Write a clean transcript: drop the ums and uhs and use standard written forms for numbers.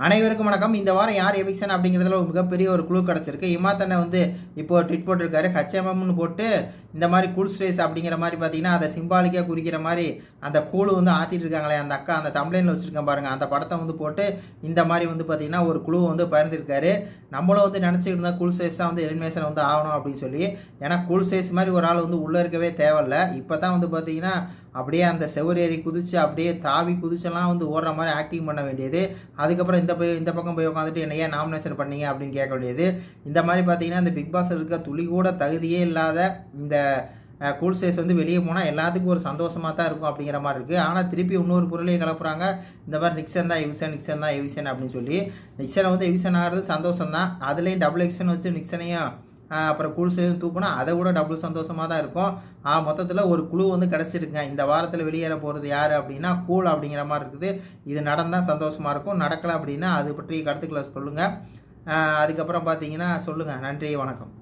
அனைவருக்கும் வணக்கம். இந்த வாரம் யார் எவிக்ஷன் அப்படிங்கிறதுல ஒரு மிகப்பெரிய ஒரு குழு கிடச்சிருக்கு. இமாத்தனை இப்போ ட்வீட் போட்டிருக்காரு. ஹச்எம்எம்னு போட்டு இந்த மாதிரி கூல் ஸ்டேஸ் அப்படிங்கிற மாதிரி பார்த்தீங்கன்னா அதை சிம்பாலிக்காக குறிக்கிற மாதிரி அந்த குழு ஆற்றிட்டு இருக்காங்களே அந்த அக்கா அந்த தம்ப்ளைனில் வச்சுருக்கேன் பாருங்கள். அந்த படத்தை போட்டு இந்த மாதிரி பார்த்தீங்கன்னா ஒரு குழு பகிர்ந்திருக்காரு. நம்மளும் நினச்சிக்கிட்டு இருந்தால் கூல் ஸ்டேஸ் தான் எலிமினேஷன் ஆகணும் அப்படின்னு சொல்லி. ஏன்னா கூல் ஸ்டேஸ் மாதிரி ஒரு ஆள் உள்ளே இருக்கவே தேவையில்ல. இப்போ தான் பார்த்தீங்கன்னா அப்படியே அந்த செவரேறி குதிச்சு அப்படியே தாவி குதிச்செல்லாம் ஓடுற மாதிரி ஆக்டிங் பண்ண வேண்டியது. அதுக்கப்புறம் இந்த பக்கம் போய் உட்காந்துட்டு என்ன ஏன் நாமினேஷன் பண்ணீங்க அப்படின்னு கேட்க வேண்டியது. இந்த மாதிரி பார்த்தீங்கன்னா இந்த பிக் பாஸ் இருக்க துளி கூட தகுதியே இல்லாத இந்த கூல் ஸ்டேஸ் வெளியே போனால் எல்லாத்துக்கும் ஒரு சந்தோஷமாக தான் இருக்கும் அப்படிங்கிற மாதிரி இருக்குது. ஆனால் திருப்பி இன்னொரு பொருளையை கிளப்புறாங்க. இந்த மாதிரி நிக்சன் தான் எவிக்ஷன் அப்படின்னு சொல்லி. நிக்சனை எவிக்ஷன் ஆகிறது சந்தோஷம் தான். அதுலேயும் டபுள் எக்ஷன் வச்சு நிக்சனையும் அப்புறம் கூல் ஸ்டேஸ் தூக்குனா அதை விட டபுள் சந்தோஷமாக தான் இருக்கும். மொத்தத்தில் ஒரு குழு கிடச்சிருக்குங்க. இந்த வாரத்தில் வெளியேற போகிறது யார் அப்படின்னா கூல் அப்படிங்கிற மாதிரி இருக்குது. இது நடந்தால் சந்தோஷமாக இருக்கும். நடக்கலை அப்படின்னா அது பற்றி கருத்துக்களை சொல்லுங்கள். அதுக்கப்புறம் பார்த்தீங்கன்னா சொல்லுங்கள். நன்றி, வணக்கம்.